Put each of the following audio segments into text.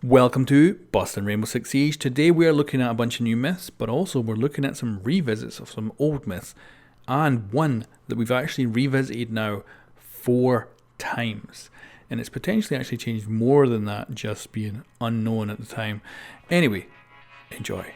Welcome to Bustin' Rainbow Six Siege. Today we are looking at a bunch of new myths, but also we're looking at some revisits of some old myths, and one that we've actually revisited now 4 times. And it's potentially actually changed more than that, just being unknown at the time. Anyway, enjoy.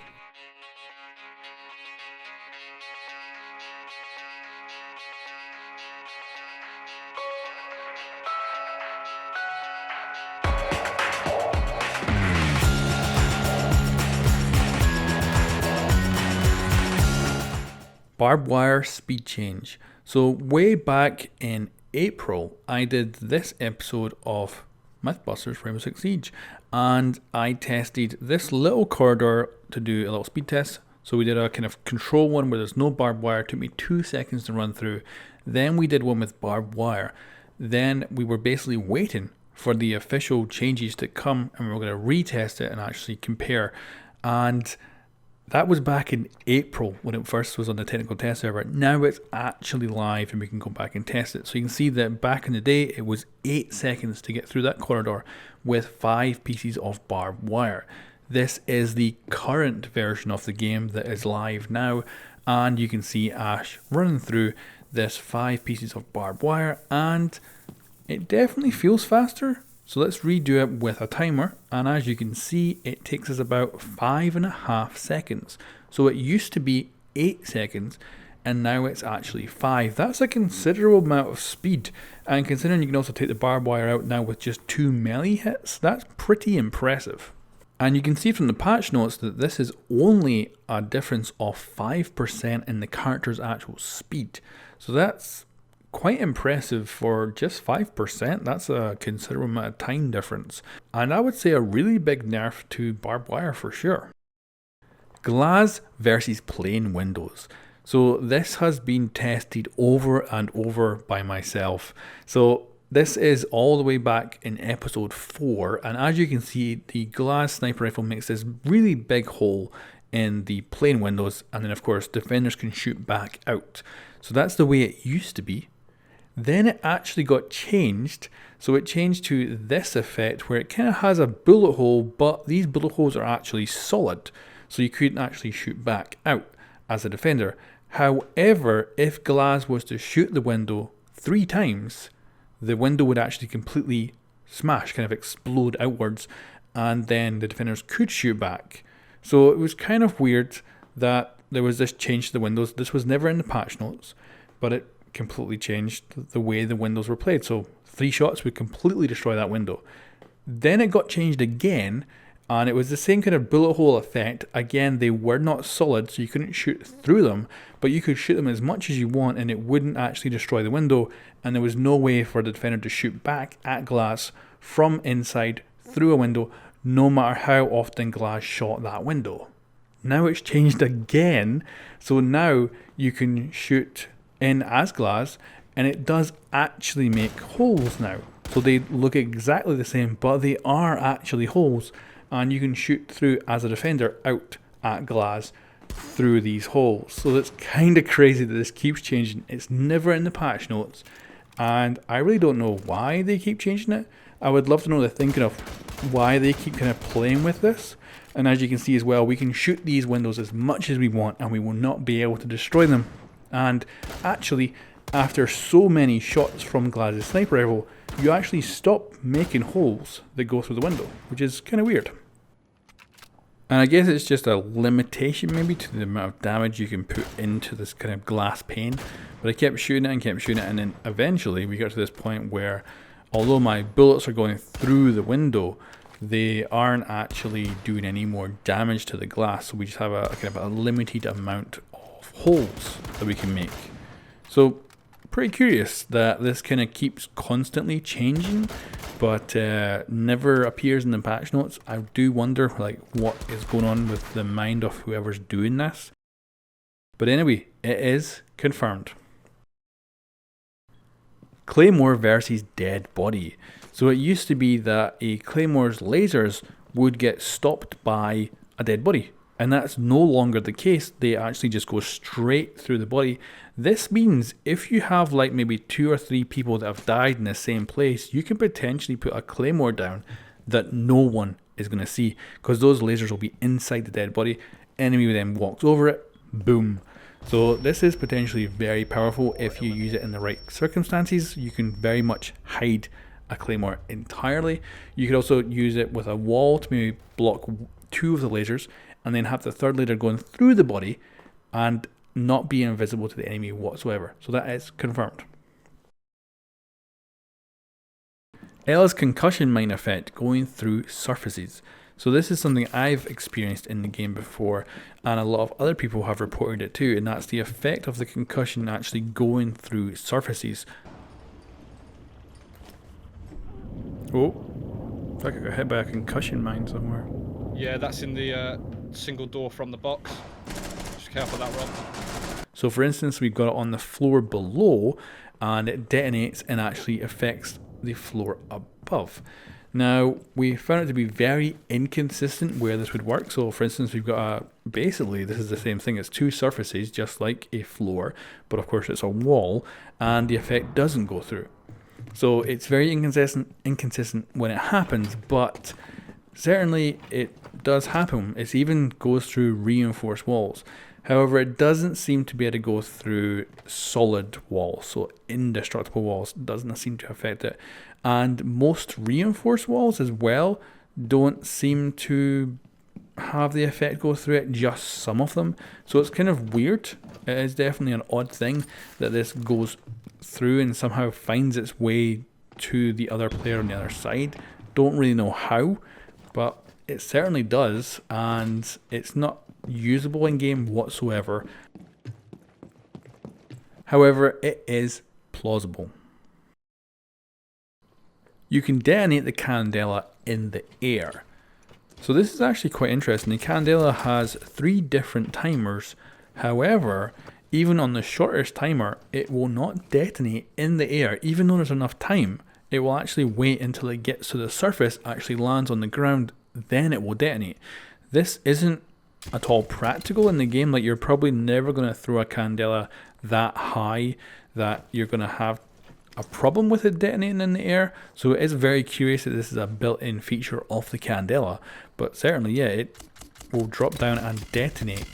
Barbed wire speed change. So way back in April, I did this episode of Mythbusters Rainbow Six Siege, and I tested this little corridor to do a little speed test. So we did a kind of control one where there's no barbed wire. It took me 2 seconds to run through. Then we did one with barbed wire. Then we were basically waiting for the official changes to come, and we were going to retest it and actually compare. And that was back in April when it first was on the technical test server. Now it's actually live and we can go back and test it. So you can see that back in the day it was 8 seconds to get through that corridor with 5 pieces of barbed wire. This is the current version of the game that is live now, and you can see Ash running through this 5 pieces of barbed wire, and it definitely feels faster. So let's redo it with a timer, and as you can see it takes us about 5.5 seconds. So it used to be 8 seconds and now it's actually 5. That's a considerable amount of speed, and considering you can also take the barbed wire out now with just 2 melee hits, that's pretty impressive. And you can see from the patch notes that this is only a difference of 5% in the character's actual speed. So that's quite impressive for just 5%. That's a considerable amount of time difference. And I would say a really big nerf to barbed wire for sure. Glass versus plain windows. So this has been tested over and over by myself. So this is all the way back in episode 4. And as you can see, the glass sniper rifle makes this really big hole in the plain windows. And then of course, defenders can shoot back out. So that's the way it used to be. Then it actually got changed, so it changed to this effect where it kind of has a bullet hole, but these bullet holes are actually solid, so you couldn't actually shoot back out as a defender. However, if glass was to shoot the window 3 times, the window would actually completely smash, kind of explode outwards, and then the defenders could shoot back. So it was kind of weird that there was this change to the windows. This was never in the patch notes, but it completely changed the way the windows were played. So 3 shots would completely destroy that window. Then it got changed again, and it was the same kind of bullet hole effect. Again, they were not solid, so you couldn't shoot through them, but you could shoot them as much as you want and it wouldn't actually destroy the window, and there was no way for the defender to shoot back at glass from inside through a window, no matter how often glass shot that window. Now it's changed again, so now you can shoot in as glass, and it does actually make holes now. So they look exactly the same, but they are actually holes, and you can shoot through as a defender out at glass through these holes. So that's kind of crazy that this keeps changing. It's never in the patch notes, and I really don't know why they keep changing it. I would love to know the thinking of why they keep kind of playing with this. And as you can see as well, we can shoot these windows as much as we want and we will not be able to destroy them. And actually, after so many shots from Glass's sniper rifle, you actually stop making holes that go through the window, which is kind of weird. And I guess it's just a limitation maybe to the amount of damage you can put into this kind of glass pane. But I kept shooting it and kept shooting it, and then eventually we got to this point where, although my bullets are going through the window, they aren't actually doing any more damage to the glass. So we just have a kind of a limited amount of holes that we can make. So pretty curious that this kind of keeps constantly changing, but never appears in the patch notes. I do wonder like what is going on with the mind of whoever's doing this. But anyway, it is confirmed. Claymore versus dead body. So it used to be that a claymore's lasers would get stopped by a dead body, and that's no longer the case. They actually just go straight through the body. This means if you have like maybe 2 or 3 people that have died in the same place, you can potentially put a claymore down that no one is going to see, because those lasers will be inside the dead body. Enemy then walks over it, boom. So this is potentially very powerful if you use it in the right circumstances. You can very much hide a claymore entirely. You could also use it with a wall to maybe block 2 of the lasers, and then have the 3rd laser going through the body and not be invisible to the enemy whatsoever. So that is confirmed. Ella's concussion mine effect going through surfaces. So this is something I've experienced in the game before, and a lot of other people have reported it too, and that's the effect of the concussion actually going through surfaces. Oh, I think I got hit by a concussion mine somewhere. Yeah, that's in the single door from the box. Just careful of that, Rob. So for instance, we've got it on the floor below, and it detonates and actually affects the floor above. Now, we found it to be very inconsistent where this would work. So for instance, we've got basically this is the same thing. It's 2 surfaces, just like a floor, but of course it's a wall, and the effect doesn't go through. So it's very inconsistent when it happens, but certainly it does happen. It even goes through reinforced walls. However, it doesn't seem to be able to go through solid walls, so indestructible walls doesn't seem to affect it. And most reinforced walls as well don't seem to have the effect go through it, just some of them. So it's kind of weird. It is definitely an odd thing that this goes through and somehow finds its way to the other player on the other side. Don't really know how, but it certainly does, and it's not usable in game whatsoever. However, it is plausible. You can detonate the Candela in the air. So this is actually quite interesting. The Candela has 3 different timers. However, even on the shortest timer, it will not detonate in the air. Even though there's enough time, it will actually wait until it gets to the surface, actually lands on the ground, then it will detonate. This isn't at all practical in the game. Like, you're probably never going to throw a Candela that high that you're going to have a problem with it detonating in the air. So it is very curious that this is a built-in feature of the Candela, but certainly, yeah, it will drop down and detonate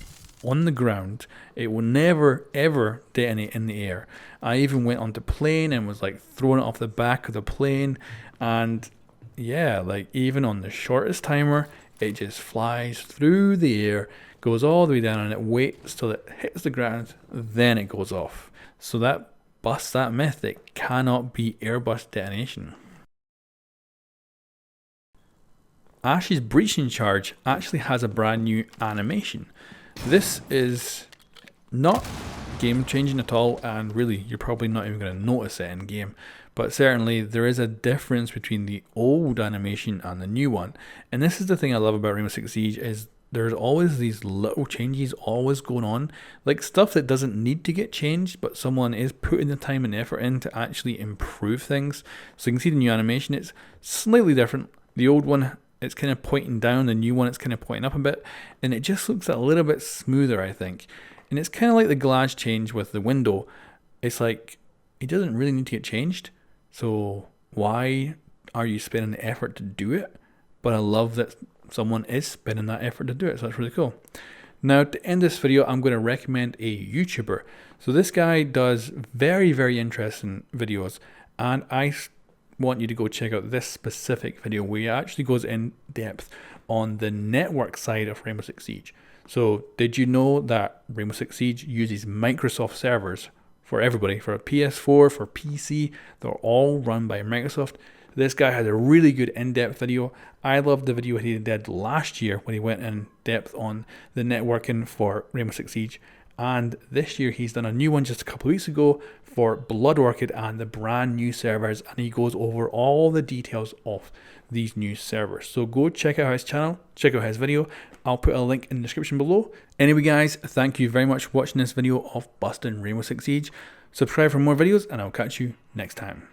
on the ground. It will never ever detonate in the air. I even went onto plane and was like throwing it off the back of the plane, and yeah, like even on the shortest timer, it just flies through the air, goes all the way down, and it waits till it hits the ground, then it goes off. So that busts that myth. It cannot be airburst detonation. Ash's breaching charge actually has a brand new animation. This is not game changing at all, and really you're probably not even going to notice it in game, but certainly there is a difference between the old animation and the new one. And this is the thing I love about Rainbow Six Siege, is there's always these little changes always going on, like stuff that doesn't need to get changed, but someone is putting the time and effort in to actually improve things. So you can see the new animation, it's slightly different. The old one, it's kind of pointing down, the new one, it's kind of pointing up a bit, and it just looks a little bit smoother, I think. And it's kind of like the glass change with the window. It's like, it doesn't really need to get changed, so why are you spending the effort to do it? But I love that someone is spending that effort to do it, so that's really cool. Now, to end this video, I'm going to recommend a YouTuber. So this guy does very, very interesting videos, and I want you to go check out this specific video where he actually goes in depth on the network side of Rainbow Six Siege. So did you know that Rainbow Six Siege uses Microsoft servers for everybody, for a PS4, for PC? They're all run by Microsoft. This guy has a really good in-depth video. I loved the video he did last year when he went in depth on the networking for Rainbow Six Siege. And this year he's done a new one just a couple of weeks ago for Blood Orchid and the brand new servers, and he goes over all the details of these new servers. So go check out his channel, check out his video. I'll put a link in the description below. Anyway guys, thank you very much for watching this video of busting Rainbow Six Siege. Subscribe for more videos, and I'll catch you next time.